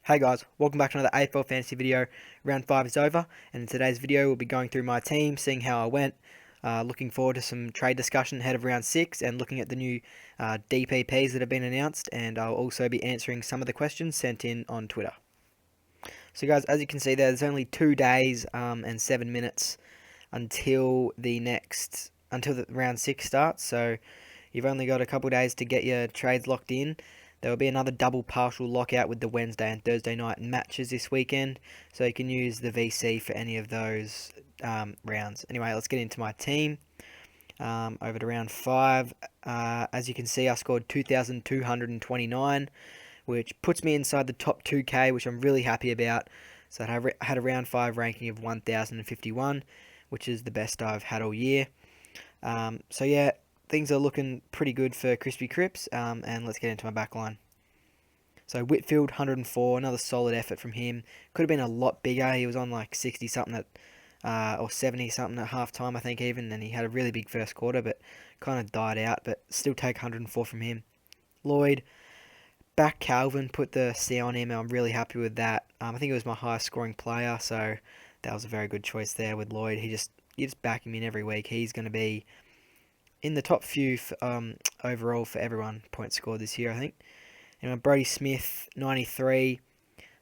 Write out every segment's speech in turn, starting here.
Hey guys, welcome back to another AFL fantasy video. Round 5 is over, and in today's video we'll be going through my team, seeing how I went, looking forward to some trade discussion ahead of round 6, and looking at the new DPPs that have been announced, and I'll also be answering some of the questions sent in on Twitter. So guys, as you can see there's only 2 days and 7 minutes until the round 6 starts, so you've only got a couple days to get your trades locked in. There will be another double partial lockout with the Wednesday and Thursday night matches this weekend, so you can use the VC for any of those rounds. Anyway, let's get into my team. Over to round 5. As you can see, I scored 2,229, which puts me inside the top 2K, which I'm really happy about. So I had a round 5 ranking of 1,051, which is the best I've had all year. So yeah, things are looking pretty good for Crispy Crips, and let's get into my backline. So Whitfield, 104, another solid effort from him. Could have been a lot bigger. He was on like 60 something or 70 something at half time, I think even, and he had a really big first quarter, but kind of died out. But still take 104 from him. Lloyd, back Calvin, put the C on him, and I'm really happy with that. I think it was my highest scoring player, so that was a very good choice there with Lloyd. You just back him in every week. He's going to be in the top few overall for everyone points scored this year, I think. And Brodie Smith, 93.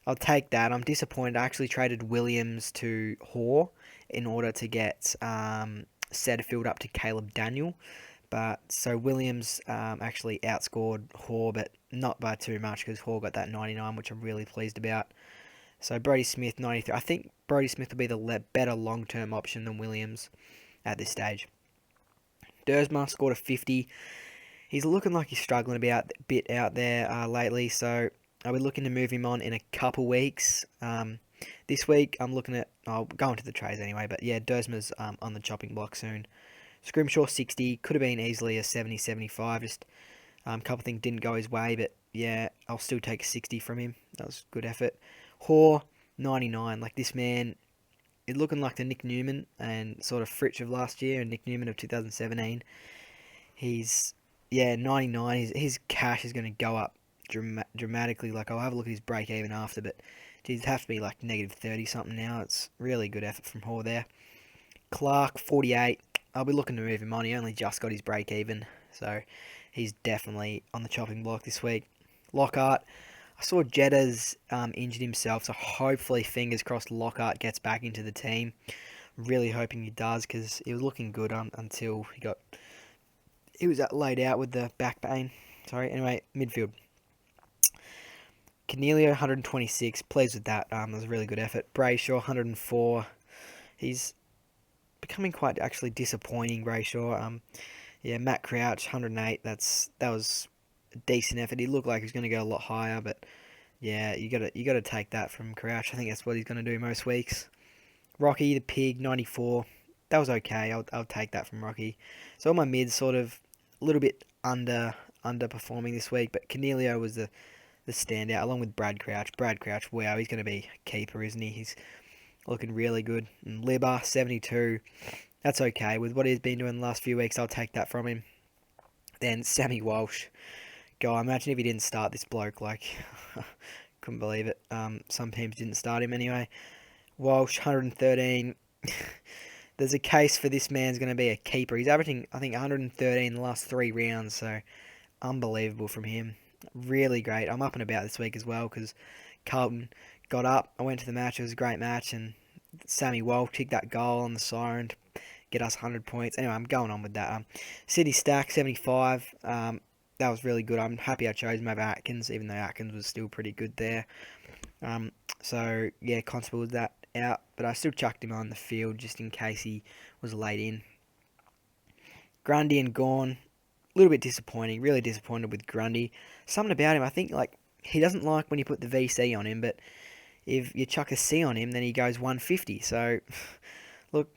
I'll take that. I'm disappointed. I actually traded Williams to Hoare in order to get Setterfield up to Caleb Daniel. But so Williams actually outscored Hoare, but not by too much because Hoare got that 99, which I'm really pleased about. So Brodie Smith, 93. I think Brodie Smith will be the better long-term option than Williams at this stage. Dersma scored a 50. He's looking like he's struggling a bit out there lately, so I'll be looking to move him on in a couple weeks. This week, I'll go into the trades anyway, but yeah, Dersma's on the chopping block soon. Scrimshaw, 60. Could have been easily a 70, 75. Just a couple things didn't go his way, but yeah, I'll still take a 60 from him. That was good effort. Hoare, 99. Like this man, it's looking like the Nick Newman and sort of Fritsch of last year and Nick Newman of 2017. He's 99. His cash is going to go up dramatically. Like I'll have a look at his break even after, but geez, it'd have to be like negative 30 something now. It's really good effort from Hoare there. Clark, 48. I'll be looking to move him on. He only just got his break even, so he's definitely on the chopping block this week. Lockhart. I saw Jeddah's injured himself, so hopefully, fingers crossed, Lockhart gets back into the team. Really hoping he does because he was looking good until he was laid out with the back pain. Sorry. Anyway, midfield. Cornelio, 126. Pleased with that. That was a really good effort. Brayshaw, 104. He's becoming quite actually disappointing. Brayshaw. Matt Crouch, 108. That was a decent effort. He looked like he was going to go a lot higher, but yeah, you gotta take that from Crouch. I think that's what he's going to do most weeks. Rocky the Pig, 94. That was okay. I'll take that from Rocky. So all my mids sort of a little bit underperforming this week, but Cornelio was the standout along with Brad Crouch. Brad Crouch, wow, he's going to be a keeper, isn't he? He's looking really good. And Libba, 72. That's okay. With what he's been doing the last few weeks, I'll take that from him. Then Sammy Walsh. God, imagine if he didn't start this bloke. Like, couldn't believe it. Some teams didn't start him anyway. Walsh, 113. There's a case for this man's going to be a keeper. He's averaging, I think, 113 in the last 3 rounds, so unbelievable from him. Really great. I'm up and about this week as well because Carlton got up. I went to the match. It was a great match, and Sammy Walsh kicked that goal on the siren to get us 100 points. Anyway, I'm going on with that. City Stack, 75. That was really good. I'm happy I chose him over Atkins, even though Atkins was still pretty good there. So, yeah, Constable was that out, but I still chucked him on the field just in case he was late in. Grundy and Gawn, a little bit disappointing. Really disappointed with Grundy. Something about him, I think, like, he doesn't like when you put the VC on him, but if you chuck a C on him, then he goes 150. So, look,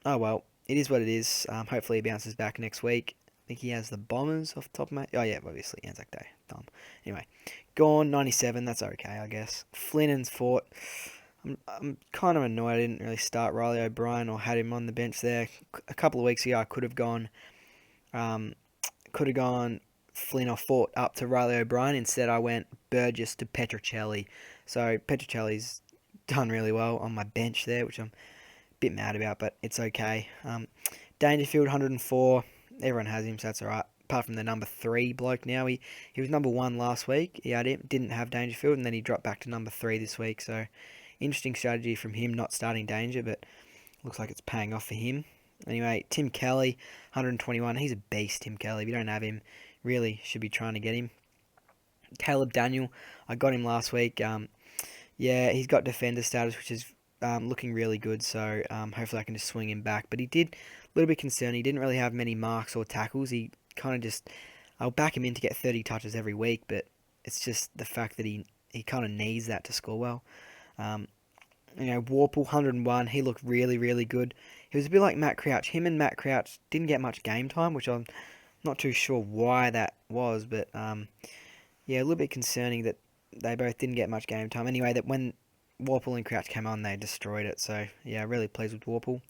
oh well, it is what it is. Hopefully he bounces back next week. I think he has the Bombers off the top of my... Oh, yeah, obviously, Anzac Day. Dumb. Anyway, Gawn, 97. That's okay, I guess. Flynnan's fought. I'm kind of annoyed I didn't really start Riley O'Brien or had him on the bench there. A couple of weeks ago, I could have gone Flynn or Fort up to Riley O'Brien. Instead, I went Burgess to Petrocelli. So Petrocelli's done really well on my bench there, which I'm a bit mad about, but it's okay. Dangerfield 104. Everyone has him, so that's alright. Apart from the number 3 bloke now. He was number 1 last week. He had him, didn't have Dangerfield, and then he dropped back to number 3 this week. So interesting strategy from him not starting Danger, but looks like it's paying off for him. Anyway, Tim Kelly, 121. He's a beast, Tim Kelly. If you don't have him, really should be trying to get him. Caleb Daniel, I got him last week. Yeah, he's got defender status, which is looking really good. So hopefully I can just swing him back. But he did a little bit concerned. He didn't really have many marks or tackles. He kind of just, I'll back him in to get 30 touches every week, but it's just the fact that he kind of needs that to score well. Warple 101. He looked really, really good. He was a bit like Matt Crouch. Him and Matt Crouch didn't get much game time, which I'm not too sure why that was, but yeah, a little bit concerning that they both didn't get much game time. Anyway, that when Warple and Crouch came on, they destroyed it. So yeah, really pleased with Warple.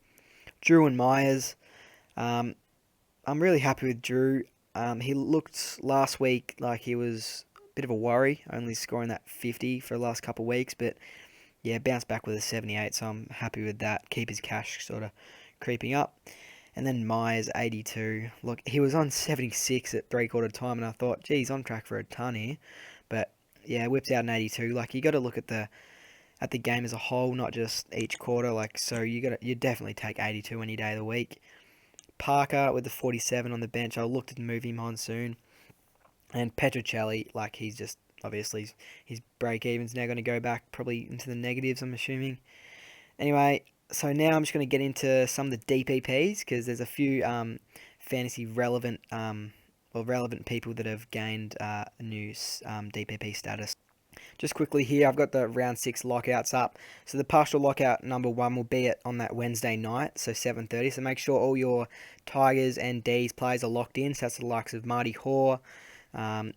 Drew and Myers. I'm really happy with Drew. He looked last week like he was a bit of a worry, only scoring that 50 for the last couple of weeks, but yeah, bounced back with a 78, so I'm happy with that. Keep his cash sort of creeping up. And then Myers, 82. Look, he was on 76 at three-quarter time, and I thought, geez, on track for a ton here. But yeah, whips out an 82. Like, you got to look at the game as a whole, not just each quarter. Like, so you definitely take 82 any day of the week. Parker with the 47 on the bench. I'll look to move him on soon. And Petrocelli, like, he's just obviously his break even's now going to go back probably into the negatives, I'm assuming. Anyway, so now I'm just going to get into some of the DPPs because there's a few fantasy relevant relevant people that have gained a new DPP status. Just quickly here, I've got the round 6 lockouts up. So the partial lockout number 1 will be on that Wednesday night, so 7:30. So make sure all your Tigers and D's players are locked in. So that's the likes of Marty Hoare,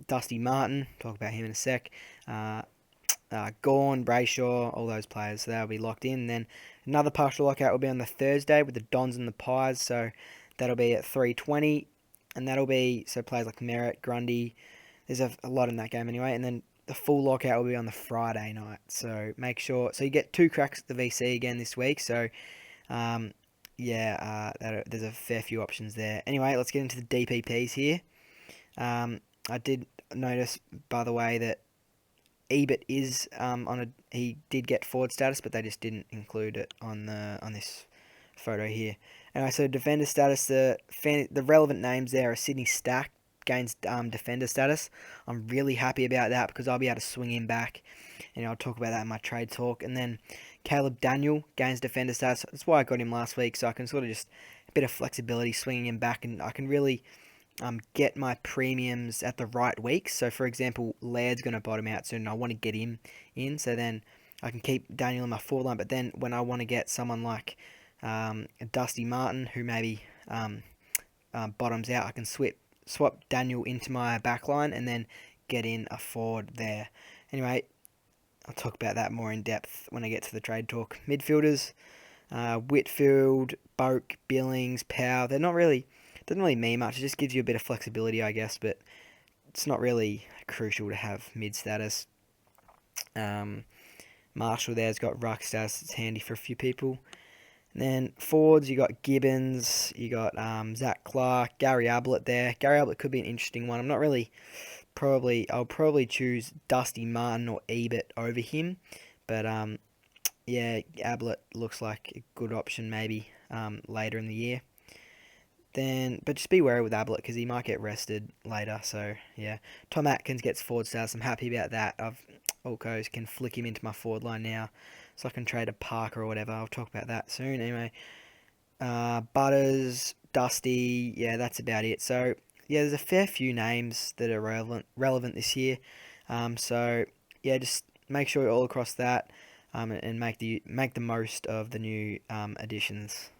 Dustin Martin, talk about him in a sec, Gawn, Brayshaw, all those players, so they'll be locked in. And then another partial lockout will be on the Thursday with the Dons and the Pies, so that'll be at 3:20, and that'll be, so players like Merritt, Grundy, there's a lot in that game anyway, and then the full lockout will be on the Friday night, so make sure, so you get 2 cracks at the VC again this week, so there's a fair few options there. Anyway, let's get into the DPPs here. I did notice, by the way, that Ebert is he did get forward status, but they just didn't include it on this photo here. Anyway, so defender status, the relevant names there are Sydney Stack gains defender status. I'm really happy about that because I'll be able to swing him back, and I'll talk about that in my trade talk. And then Caleb Daniel gains defender status. That's why I got him last week, so I can sort of just a bit of flexibility swinging him back, and I can really get my premiums at the right weeks. So, for example, Laird's going to bottom out soon, and I want to get him in, so then I can keep Daniel in my forward line. But then when I want to get someone like Dusty Martin, who maybe bottoms out, I can swap Daniel into my backline and then get in a forward there. Anyway, I'll talk about that more in depth when I get to the trade talk. Midfielders, Whitfield, Boak, Billings, Powell, doesn't really mean much. It just gives you a bit of flexibility, I guess, but it's not really crucial to have mid status. Marshall there's got ruck status. It's handy for a few people. And then forwards, you got Gibbons, you got Zach Clark, Gary Ablett there. Gary Ablett could be an interesting one. I'll probably choose Dusty Martin or Ebert over him, but yeah, Ablett looks like a good option maybe later in the year. But just be wary with Ablett because he might get rested later. So yeah, Tom Atkins gets forward status. I'm happy about that. Ulcos can flick him into my forward line now, so I can trade a Parker or whatever. I'll talk about that soon. Anyway, Butters, Dusty, yeah, that's about it. So yeah, there's a fair few names that are relevant this year. So yeah, just make sure you're all across that, and make the most of the new additions.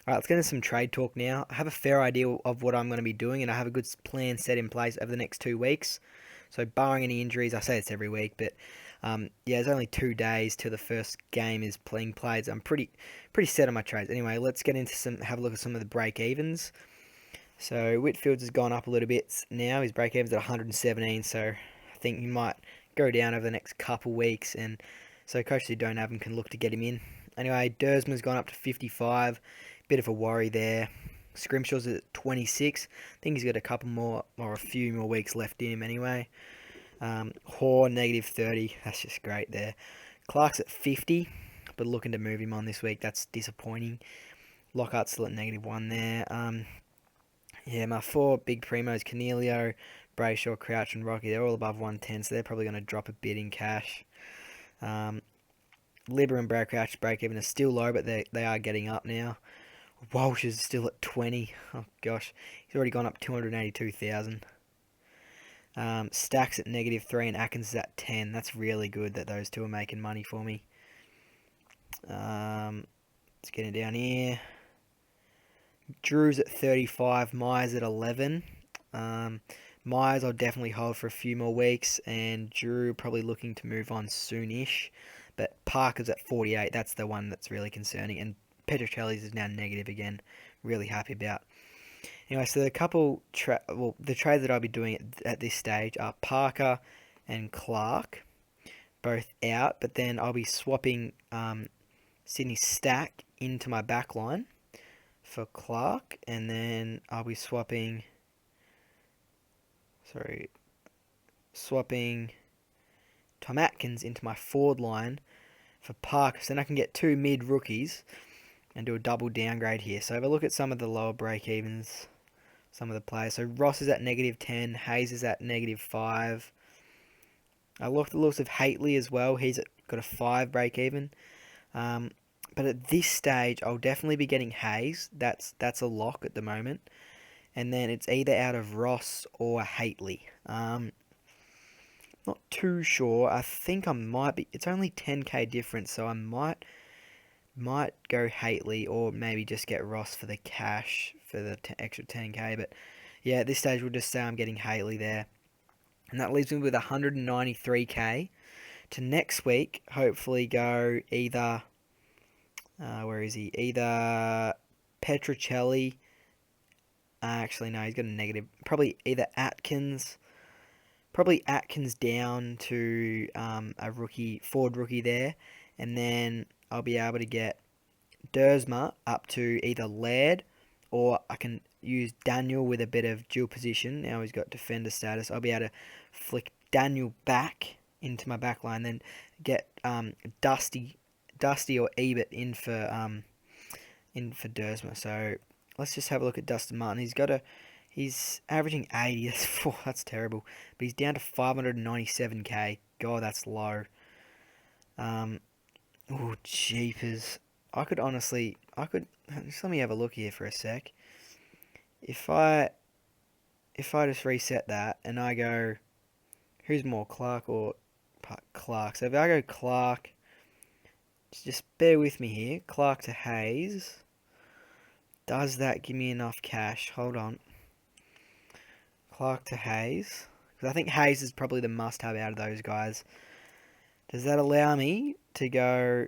Alright, let's get into some trade talk now. I have a fair idea of what I'm going to be doing, and I have a good plan set in place over the next 2 weeks. So barring any injuries, I say it's every week, but yeah, there's only 2 days till the first game is being played. So I'm pretty set on my trades. Anyway, let's get into have a look at some of the break evens. So Whitfield's has gone up a little bit now. His break-even's at 117, so I think he might go down over the next couple weeks, and so coaches who don't have him can look to get him in. Anyway, Dersman's gone up to 55. Bit of a worry there. Scrimshaw's at 26. I think he's got a couple more, or a few more weeks left in him anyway. Hoare, negative 30. That's just great there. Clark's at 50, but looking to move him on this week. That's disappointing. Lockhart's still at negative 1 there. Yeah, my 4 big primos, Cornelio, Brayshaw, Crouch, and Rocky, they're all above 110, so they're probably going to drop a bit in cash. Libber and Brad Crouch break even are still low, but they are getting up now. Walsh is still at 20. Oh, gosh. He's already gone up 282,000. Stacks at negative 3 and Atkins is at 10. That's really good that those two are making money for me. Let's get it down here. Drew's at 35. Myers at 11. Myers I'll definitely hold for a few more weeks, and Drew probably looking to move on soonish. But Parker's at 48. That's the one that's really concerning. And Petrocelli's is now negative again. Really happy about. Anyway, so the couple the trades that I'll be doing at this stage are Parker and Clark, both out. But then I'll be swapping Sydney Stack into my backline for Clark, and then I'll be swapping Tom Atkins into my forward line for Parker, so then I can get 2 mid rookies and do a double downgrade here. So have a look at some of the lower break evens, some of the players. So Ross is at negative 10, Hayes is at negative 5. I looked at the looks of Haitley as well. He's got a 5 break even. But at this stage, I'll definitely be getting Hayes. That's a lock at the moment. And then it's either out of Ross or Haitley. Not too sure. I think I might be. It's only 10k difference, so I might go Haitley, or maybe just get Ross for the cash for the extra 10k. But yeah, at this stage, we'll just say I'm getting Haitley there. And that leaves me with 193k. To next week, hopefully go either... where is he? Either Petrocelli. Actually, no, he's got a negative. Probably either Atkins. Probably Atkins down to a forward rookie there. And then I'll be able to get Dersma up to either Laird, or I can use Daniel with a bit of dual position. Now he's got defender status. I'll be able to flick Daniel back into my back line, then get Dusty or Ebert in for Dersma. So let's just have a look at Dustin Martin. He's averaging 80. That's terrible. But he's down to 597k. God, that's low. Oh, jeepers. Just let me have a look here for a sec. If I just reset that and I go, who's more, Clark or Clark? So if I go Clark, just bear with me here. Clark to Hayes. Does that give me enough cash? Hold on. Clark to Hayes. Because I think Hayes is probably the must-have out of those guys. Does that allow me to go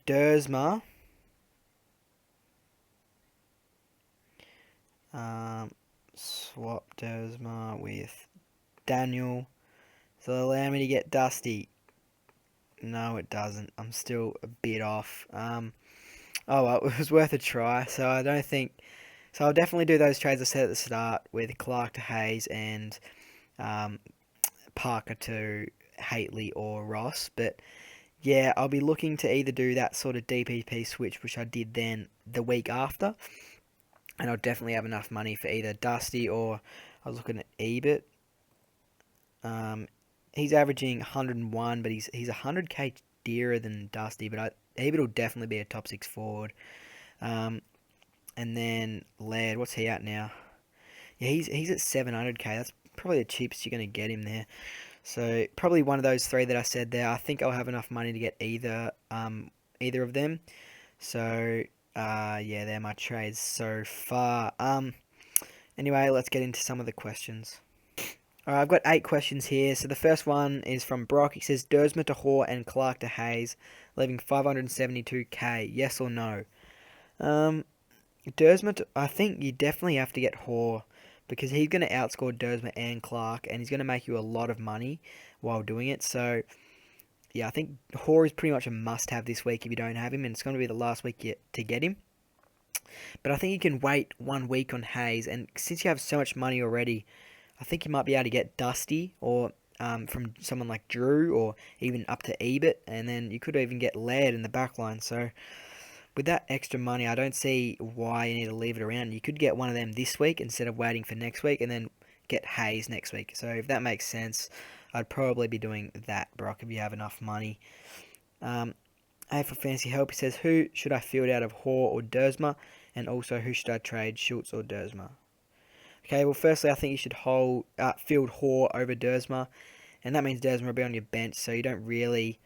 Dersma? Swap Dersma with Daniel. So it'll allow me to get Dusty. No, it doesn't. I'm still a bit off. Oh well, it was worth a try. So I don't think... So I'll definitely do those trades I said at the start with Clark to Hayes and Parker to Haitley or Ross. But yeah, I'll be looking to either do that sort of DPP switch, which I did then the week after. And I'll definitely have enough money for either Dusty or... I was looking at Ebert. He's averaging 101, but he's 100k dearer than Dusty. But Ebert will definitely be a top 6 forward. And then Laird, what's he at now? Yeah, he's at 700k. That's probably the cheapest you're going to get him there. So probably one of those 3 that I said there. I think I'll have enough money to get either of them. So yeah, they're my trades so far. Anyway, let's get into some of the questions. Alright, I've got 8 questions here. So the first one is from Brock. He says, Dersma to Hoare and Clark to Hayes, leaving 572k. Yes or no? Dersma, I think you definitely have to get Hoare because he's going to outscore Dersma and Clark, and he's going to make you a lot of money while doing it. So, yeah, I think Hoare is pretty much a must-have this week if you don't have him, and it's going to be the last week yet to get him. But I think you can wait 1 week on Hayes, and since you have so much money already, I think you might be able to get Dusty or from someone like Drew or even up to Ebert, and then you could even get Laird in the backline. So with that extra money, I don't see why you need to leave it around. You could get one of them this week instead of waiting for next week, and then get Hayes next week. So if that makes sense, I'd probably be doing that, Brock, if you have enough money. AFL Fantasy Help, he says, who should I field out of Hoare or Dersma? And also, who should I trade, Schultz or Dersma? Okay, well, firstly, I think you should field Hoare over Dersma, and that means Dersma will be on your bench, so you don't really.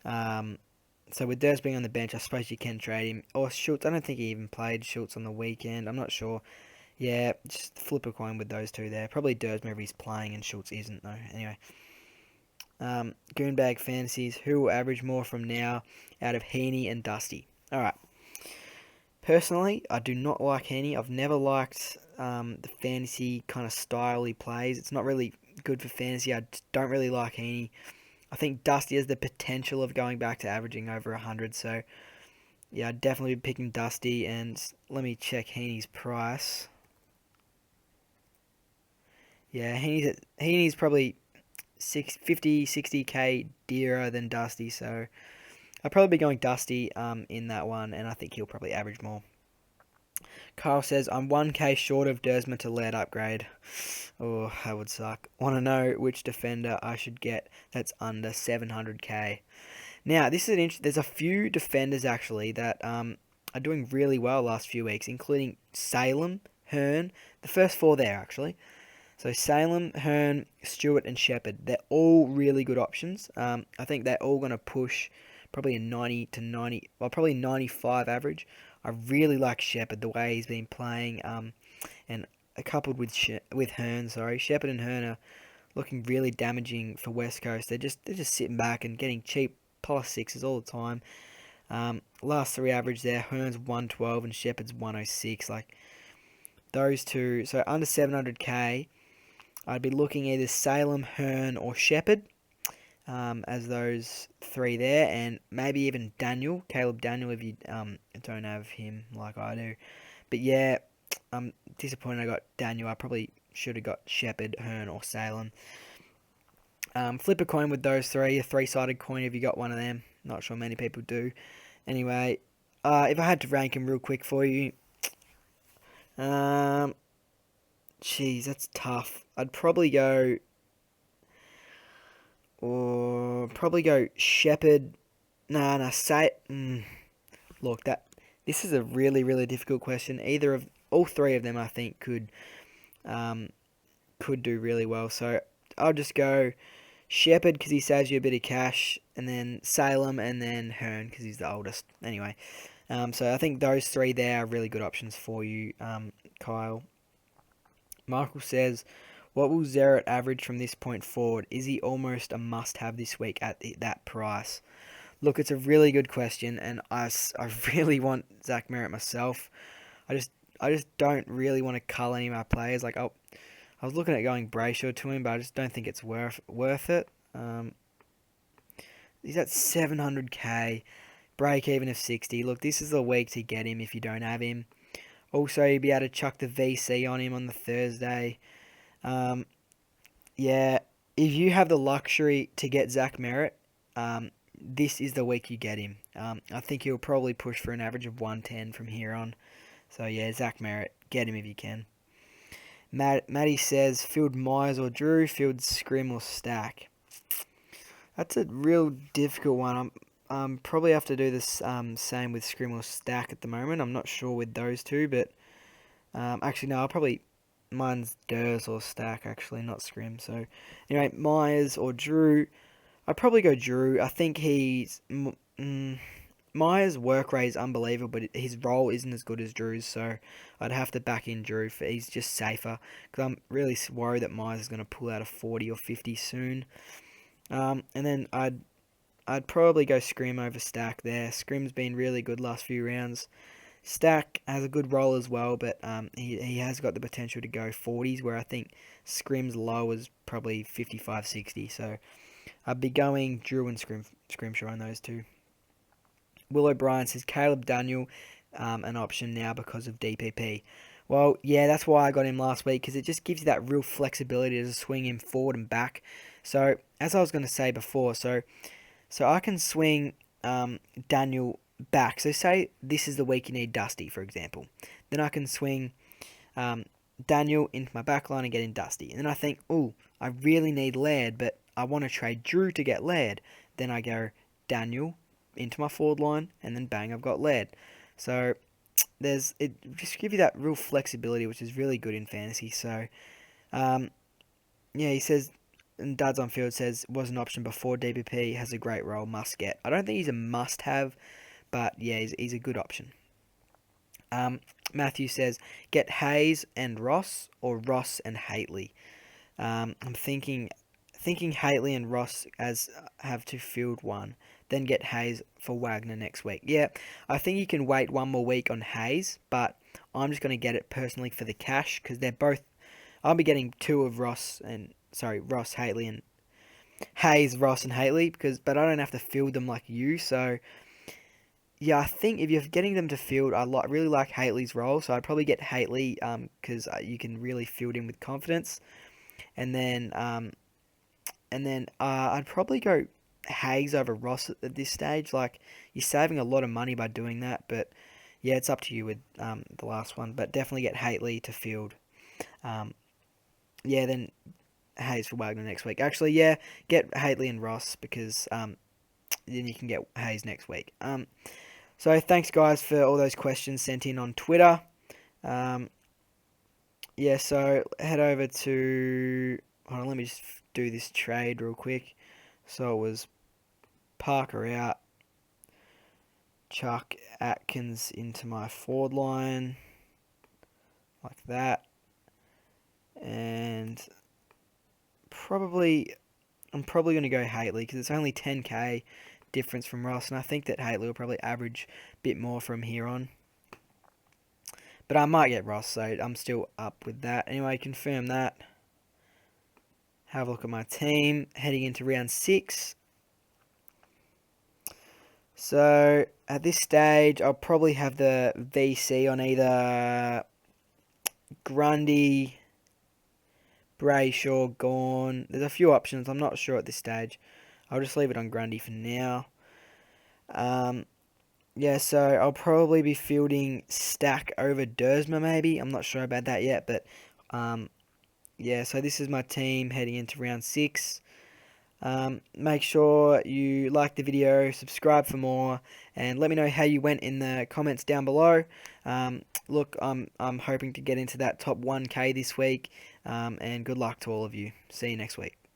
So with Ders being on the bench, I suppose you can trade him. Or Schultz, I don't think he even played Schultz on the weekend. I'm not sure. Yeah, just flip a coin with those two there. Probably Dersma if he's playing and Schultz isn't, though. Anyway. Goonbag Fantasies, who will average more from now out of Heaney and Dusty? Alright. Personally, I do not like Heaney. I've never liked the fantasy kind of style he plays. It's not really good for fantasy. I don't really like Heaney. I think Dusty has the potential of going back to averaging over 100. So, yeah, I'd definitely be picking Dusty. And let me check Heaney's price. Yeah, Heaney's probably 50, 60k dearer than Dusty. So, I'd probably be going Dusty in that one. And I think he'll probably average more. Carl says, I'm 1k short of Dersma to Laird upgrade. Oh, that would suck. Want to know which defender I should get that's under 700k. Now, this is there's a few defenders, actually, that are doing really well last few weeks, including Salem, Hearn, the first four there, actually. So Salem, Hearn, Stewart, and Shepherd, they're all really good options. I think they're all going to push probably a 90 to 90, well, probably 95 average. I really like Shepherd, the way he's been playing, and coupled with Hearn, Shepherd and Hearn are looking really damaging for West Coast. They're just sitting back and getting cheap +6s all the time. Last three average there, Hearn's 112 and Shepherd's 106. Like those two, so under 700k, I'd be looking either Salem, Hearn, or Shepherd. As those three there, and maybe even Caleb Daniel, if you don't have him like I do. But yeah, I'm disappointed I got Daniel. I probably should have got Shepherd, Hearn, or Salem. Flip a coin with those three, a three-sided coin if you got one of them. Not sure many people do. Anyway, if I had to rank them real quick for you, that's tough. I'd probably go. Or probably go Shepherd. Look, this is a really, really difficult question. All three of them, I think, could do really well. So I'll just go Shepherd because he saves you a bit of cash, and then Salem, and then Hearn because he's the oldest. Anyway, so I think those three there are really good options for you, Kyle. Michael says, what will Zerrett average from this point forward? Is he almost a must-have this week at that price? Look, it's a really good question, and I really want Zach Merritt myself. I just don't really want to cull any of my players. Like I was looking at going Brayshaw to him, but I just don't think it's worth it. He's at 700k, break even of 60. Look, this is the week to get him if you don't have him. Also, you'll be able to chuck the VC on him on the Thursday. Yeah, if you have the luxury to get Zach Merritt, this is the week you get him. I think he'll probably push for an average of 110 from here on. So yeah, Zach Merritt, get him if you can. Matty says, field Myers or Drew, field Scrim or Stack. That's a real difficult one. I'm probably have to do this same with Scrim or Stack at the moment. I'm not sure with those two, but actually no, mine's Durs or Stack actually, not Scrim. So anyway, Myers or Drew. I'd probably go Drew. I think Myers' work rate is unbelievable, but his role isn't as good as Drew's, so I'd have to back in Drew. He's just safer, because I'm really worried that Myers is going to pull out a 40 or 50 soon. And then I'd probably go Scrim over Stack there. Scrim's been really good last few rounds. Stack has a good role as well, but he has got the potential to go 40s, where I think Scrim's low is probably 55, 60. So I'd be going Drew and Scrimshaw on those two. Will O'Brien says Caleb Daniel, an option now because of DPP. Well, yeah, that's why I got him last week, because it just gives you that real flexibility to swing him forward and back. So, as I was going to say before, so I can swing Daniel back. So say this is the week you need Dusty, for example. Then I can swing Daniel into my back line and get in Dusty. And then I think, oh, I really need Laird, but I want to trade Drew to get Laird. Then I go Daniel into my forward line, and then bang, I've got Laird. So it just gives you that real flexibility, which is really good in fantasy. So yeah, he says, and Duds on Field says, was an option before DPP, has a great role, must get. I don't think he's a must-have, but yeah, he's a good option. Matthew says, get Hayes and Ross, or Ross and Haitley. I'm thinking Haitley and Ross as have to field one, then get Hayes for Wagner next week. Yeah, I think you can wait one more week on Hayes, but I'm just going to get it personally for the cash, because they're both. I'll be getting two of Ross, Haitley, and Hayes, Ross, and Haitley, but I don't have to field them like you. So yeah, I think if you're getting them to field, I really like Haitley's role, so I'd probably get Haitley because you can really field him with confidence, and then I'd probably go Hayes over Ross at this stage. Like, you're saving a lot of money by doing that, but yeah, it's up to you with the last one. But definitely get Haitley to field. Yeah, then Hayes for Wagner next week. Actually, yeah, get Haitley and Ross, because then you can get Hayes next week. So thanks guys for all those questions sent in on Twitter. Yeah, so head over to. Hold on, let me just do this trade real quick. So it was Parker out, chuck Atkins into my forward line, like that, and I'm probably going to go Haitley, because it's only 10k difference from Ross, and I think that Haitley will probably average a bit more from here on. But I might get Ross, so I'm still up with that. Anyway, confirm that. Have a look at my team heading into round 6. So at this stage, I'll probably have the VC on either Grundy, Brayshaw, Gawn. There's a few options. I'm not sure at this stage. I'll just leave it on Grundy for now. Yeah, so I'll probably be fielding Stack over Dersma, maybe. I'm not sure about that yet, but yeah, so this is my team heading into round 6. Make sure you like the video, subscribe for more, and let me know how you went in the comments down below. Look, I'm hoping to get into that top 1k this week, and good luck to all of you. See you next week.